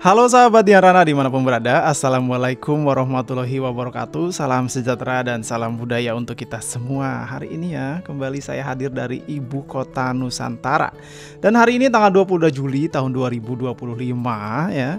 Halo sahabat Diarana dimanapun berada, Assalamualaikum warahmatullahi wabarakatuh. Salam sejahtera dan salam budaya untuk kita semua. Hari ini ya, kembali saya hadir dari Ibu Kota Nusantara. Dan hari ini tanggal 22 Juli tahun 2025 ya.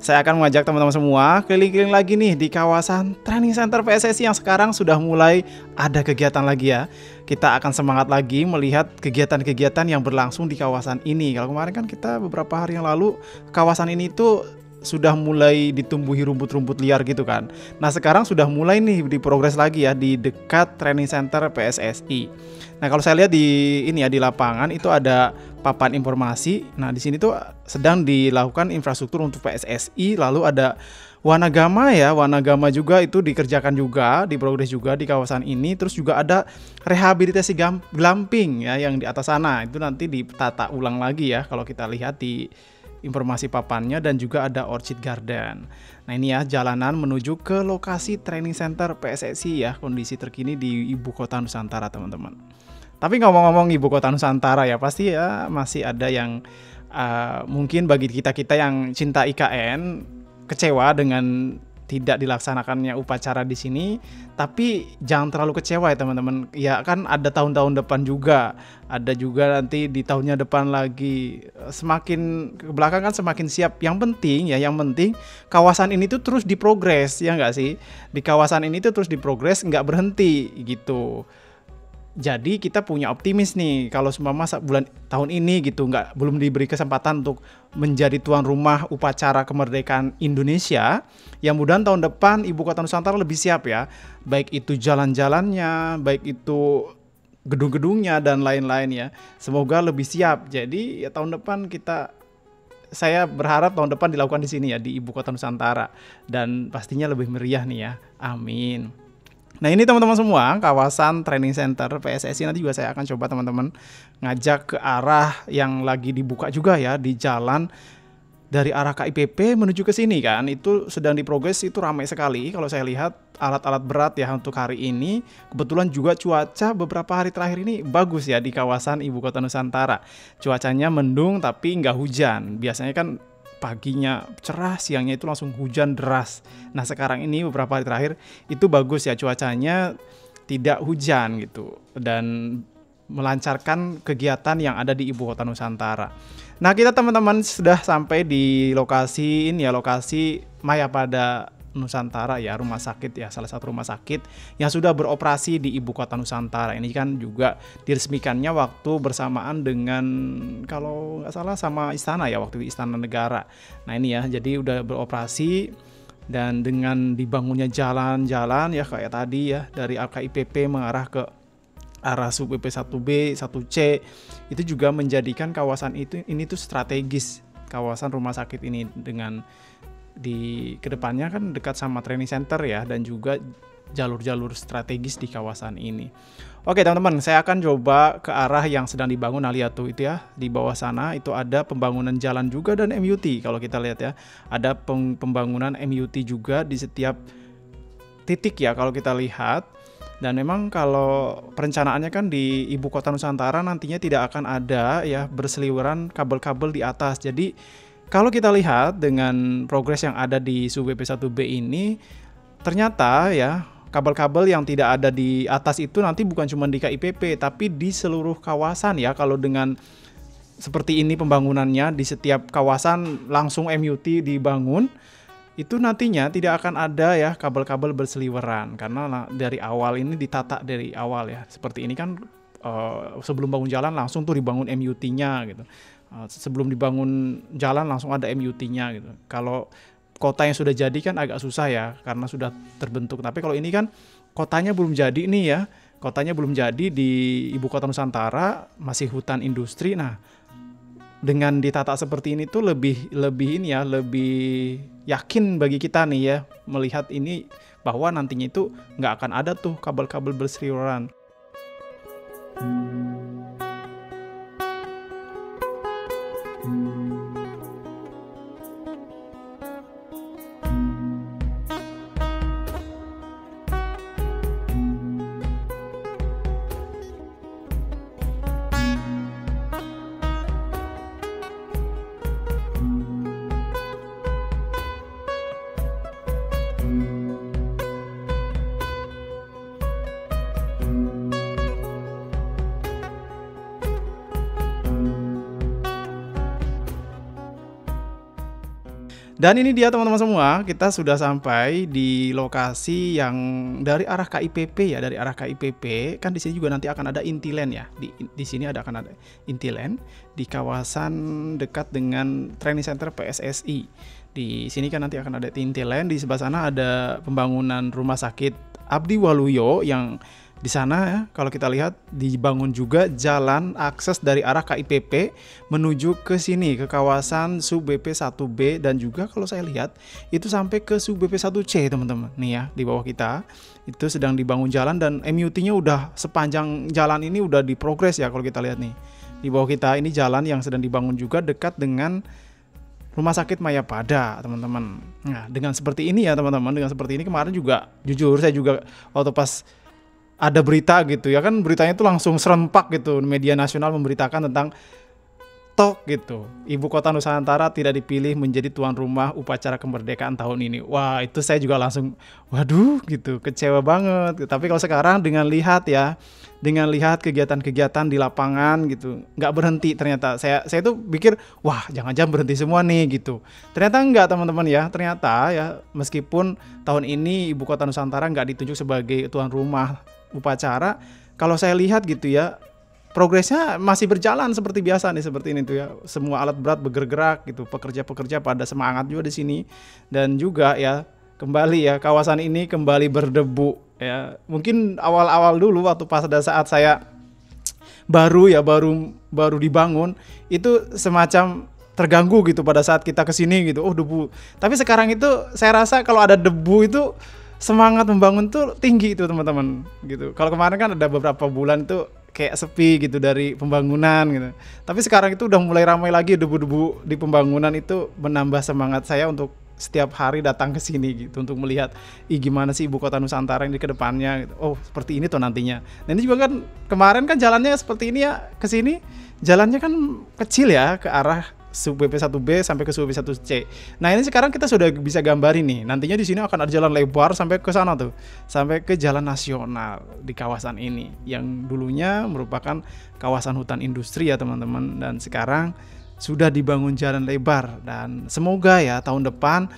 Saya akan mengajak teman-teman semua keliling-keliling lagi nih di kawasan Training Center PSSI yang sekarang sudah mulai ada kegiatan lagi ya. Kita akan semangat lagi melihat kegiatan-kegiatan yang berlangsung di kawasan ini. Kalau kemarin kan kita beberapa hari yang lalu kawasan ini tuh sudah mulai ditumbuhi rumput-rumput liar gitu kan. Nah sekarang sudah mulai nih diprogres lagi ya di dekat Training Center PSSI. Nah kalau saya lihat di ini ya di lapangan itu ada papan informasi. Nah di sini tuh sedang dilakukan infrastruktur untuk PSSI. Lalu ada Wanagama ya, Wanagama juga itu dikerjakan juga, diprogres juga di kawasan ini. Terus juga ada rehabilitasi glamping ya yang di atas sana. Itu nanti ditata ulang lagi ya kalau kita lihat di informasi papannya, dan juga ada Orchid Garden. Nah ini ya jalanan menuju ke lokasi Training Center PSSI ya, kondisi terkini di Ibu Kota Nusantara teman-teman. Tapi ngomong-ngomong Ibu Kota Nusantara ya, pasti ya masih ada yang mungkin bagi kita-kita yang cinta IKN kecewa dengan tidak dilaksanakannya upacara di sini. Tapi jangan terlalu kecewa ya teman-teman. Ya kan ada tahun-tahun depan juga. Ada juga nanti di tahunnya depan lagi. Semakin ke belakang kan semakin siap. Yang penting kawasan ini tuh terus diprogres, ya nggak sih? Di kawasan ini tuh terus diprogres, nggak berhenti gitu. Jadi kita punya optimis nih kalau masa bulan tahun ini gitu belum diberi kesempatan untuk menjadi tuan rumah upacara kemerdekaan Indonesia. Ya mudah-mudahan tahun depan Ibu Kota Nusantara lebih siap ya. Baik itu jalan-jalannya, baik itu gedung-gedungnya dan lain-lain ya. Semoga lebih siap. Jadi ya tahun depan saya berharap tahun depan dilakukan di sini ya di Ibu Kota Nusantara, dan pastinya lebih meriah nih ya. Amin. Nah ini teman-teman semua, kawasan Training Center PSSI nanti juga saya akan coba teman-teman ngajak ke arah yang lagi dibuka juga ya, di jalan dari arah KIPP menuju ke sini kan, itu sedang diprogres, itu ramai sekali. Kalau saya lihat alat-alat berat ya untuk hari ini. Kebetulan juga cuaca beberapa hari terakhir ini bagus ya di kawasan Ibu Kota Nusantara. Cuacanya mendung tapi nggak hujan. Biasanya kan paginya cerah, siangnya itu langsung hujan deras. Nah sekarang ini beberapa hari terakhir itu bagus ya, cuacanya tidak hujan gitu, dan melancarkan kegiatan yang ada di Ibu Kota Nusantara. Nah kita teman-teman sudah sampai di lokasi ini ya, lokasi Mayapada Nusantara ya, rumah sakit ya, salah satu rumah sakit yang sudah beroperasi di Ibu Kota Nusantara. Ini kan juga diresmikannya waktu bersamaan dengan, kalau nggak salah sama istana ya, waktu Istana Negara. Nah ini ya, jadi udah beroperasi, dan dengan dibangunnya jalan-jalan ya kayak tadi ya, dari KIPP mengarah ke arah sub PP 1B, 1C, itu juga menjadikan kawasan ini tuh strategis, kawasan rumah sakit ini, dengan di kedepannya kan dekat sama training center ya, dan juga jalur-jalur strategis di kawasan ini. Oke teman-teman, saya akan coba ke arah yang sedang dibangun. Nah lihat tuh itu ya, di bawah sana itu ada pembangunan jalan juga dan MUT. Kalau kita lihat ya, ada pembangunan MUT juga di setiap titik ya kalau kita lihat. Dan memang kalau perencanaannya kan di Ibu Kota Nusantara nantinya tidak akan ada ya berseliweran kabel-kabel di atas. Jadi kalau kita lihat dengan progres yang ada di sub BP 1B ini, ternyata ya kabel-kabel yang tidak ada di atas itu nanti bukan cuma di KIPP, tapi di seluruh kawasan ya. Kalau dengan seperti ini pembangunannya, di setiap kawasan langsung MUT dibangun, itu nantinya tidak akan ada ya kabel-kabel berseliweran, karena dari awal ini ditata dari awal ya. Seperti ini kan sebelum bangun jalan langsung tuh dibangun MUT-nya gitu. Sebelum dibangun jalan langsung ada MUT-nya gitu. Kalau kota yang sudah jadi kan agak susah ya, karena sudah terbentuk. Tapi kalau ini kan kotanya belum jadi nih ya, kotanya belum jadi di Ibu Kota Nusantara, masih hutan industri. Nah dengan ditata seperti ini tuh lebih ini ya, lebih yakin bagi kita nih ya, melihat ini bahwa nantinya itu nggak akan ada tuh kabel-kabel berseliweran. Dan ini dia teman-teman semua, kita sudah sampai di lokasi yang dari arah KIPP ya, dari arah KIPP kan di sini juga nanti akan ada Intiland ya. Di sini akan ada Intiland di kawasan dekat dengan training center PSSI. Di sini kan nanti akan ada Intiland, di sebelah sana ada pembangunan rumah sakit Abdi Waluyo yang di sana ya, kalau kita lihat dibangun juga jalan akses dari arah KIPP menuju ke sini, ke kawasan Sub BP 1B, dan juga kalau saya lihat itu sampai ke Sub BP 1C teman-teman. Nih ya, di bawah kita itu sedang dibangun jalan dan MUT-nya udah sepanjang jalan ini udah diprogres ya kalau kita lihat nih. Di bawah kita ini jalan yang sedang dibangun juga dekat dengan Rumah Sakit Mayapada teman-teman. Nah dengan seperti ini ya teman-teman, dengan seperti ini kemarin juga jujur saya juga waktu pas ada berita gitu ya kan, beritanya itu langsung serempak gitu, media nasional memberitakan tentang TOK gitu, Ibu Kota Nusantara tidak dipilih menjadi tuan rumah upacara kemerdekaan tahun ini. Wah itu saya juga langsung waduh gitu, kecewa banget. Tapi kalau sekarang dengan lihat ya, dengan lihat kegiatan-kegiatan di lapangan gitu, nggak berhenti ternyata. Saya tuh pikir wah jangan-jangan berhenti semua nih gitu. Ternyata enggak teman-teman ya, ternyata ya meskipun tahun ini Ibu Kota Nusantara nggak ditunjuk sebagai tuan rumah upacara, kalau saya lihat gitu ya progresnya masih berjalan seperti biasa nih, seperti ini tuh ya, semua alat berat bergerak gitu, pekerja-pekerja pada semangat juga di sini, dan juga ya kembali ya kawasan ini kembali berdebu ya. Mungkin awal-awal dulu waktu pada saat saya baru dibangun itu semacam terganggu gitu pada saat kita kesini gitu, oh debu. Tapi sekarang itu saya rasa kalau ada debu itu semangat membangun tuh tinggi itu teman-teman gitu. Kalau kemarin kan ada beberapa bulan tuh kayak sepi gitu dari pembangunan gitu. Tapi sekarang itu udah mulai ramai lagi, debu-debu di pembangunan itu menambah semangat saya untuk setiap hari datang ke sini gitu untuk melihat gimana sih Ibu Kota Nusantara ini ke depannya gitu. Oh, seperti ini tuh nantinya. Nah, ini juga kan kemarin kan jalannya seperti ini ya, ke sini jalannya kan kecil ya ke arah Sub BP 1B sampai ke Sub BP 1C. Nah, ini sekarang kita sudah bisa gambarin nih. Nantinya di sini akan ada jalan lebar sampai ke sana tuh. Sampai ke jalan nasional di kawasan ini yang dulunya merupakan kawasan hutan industri ya, teman-teman, dan sekarang sudah dibangun jalan lebar, dan semoga ya tahun depan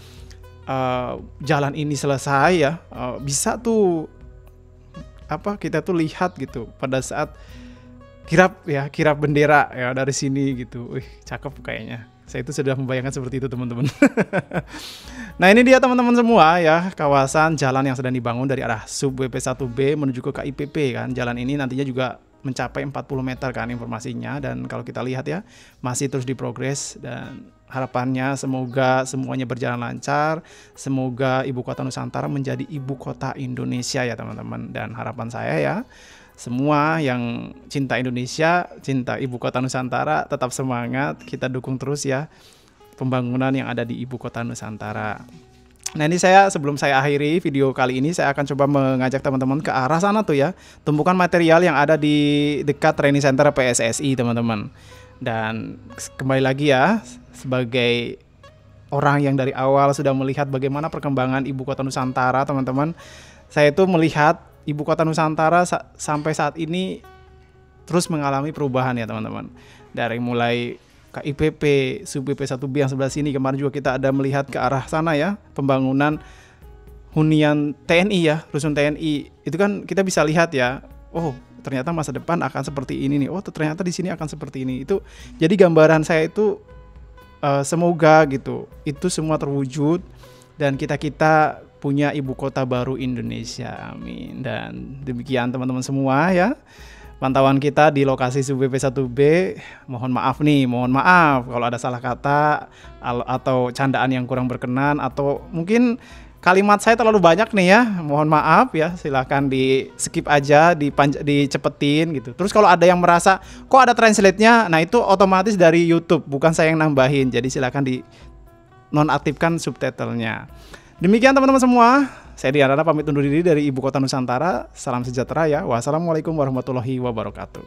jalan ini selesai ya, bisa tuh kita tuh lihat gitu pada saat kirap bendera ya dari sini gitu. Wih, cakep kayaknya. Saya itu sudah membayangkan seperti itu teman-teman. Nah ini dia teman-teman semua ya, kawasan jalan yang sedang dibangun dari arah Sub BP 1B menuju ke KIPP kan. Jalan ini nantinya juga mencapai 40 meter kan informasinya, dan kalau kita lihat ya masih terus diprogres, dan harapannya semoga semuanya berjalan lancar, semoga Ibu Kota Nusantara menjadi Ibu Kota Indonesia ya teman-teman. Dan harapan saya ya semua yang cinta Indonesia, cinta Ibu Kota Nusantara, tetap semangat, kita dukung terus ya pembangunan yang ada di Ibu Kota Nusantara. Nah ini sebelum saya akhiri video kali ini, saya akan coba mengajak teman-teman ke arah sana tuh ya, tumpukan material yang ada di dekat training center PSSI teman-teman. Dan kembali lagi ya, sebagai orang yang dari awal sudah melihat bagaimana perkembangan Ibu Kota Nusantara teman-teman, saya itu melihat Ibu Kota Nusantara sampai saat ini terus mengalami perubahan ya teman-teman. Dari mulai KIPP, Sub BP 1B yang sebelah sini, kemarin juga kita ada melihat ke arah sana ya, pembangunan hunian TNI ya, rusun TNI. Itu kan kita bisa lihat ya, oh ternyata masa depan akan seperti ini nih, oh ternyata di sini akan seperti ini. Itu jadi gambaran saya itu semoga gitu, itu semua terwujud dan kita punya ibu kota baru Indonesia, amin. Dan demikian teman-teman semua ya, pantauan kita di lokasi Sub BP 1B. Mohon maaf kalau ada salah kata atau candaan yang kurang berkenan, atau mungkin kalimat saya terlalu banyak nih ya, mohon maaf ya, silahkan di skip aja, dicepetin gitu. Terus kalau ada yang merasa kok ada translate-nya, nah itu otomatis dari YouTube, bukan saya yang nambahin, jadi silahkan di nonaktifkan subtitlenya. Demikian teman-teman semua, saya Diandra pamit undur diri dari Ibu Kota Nusantara. Salam sejahtera ya. Wassalamualaikum warahmatullahi wabarakatuh.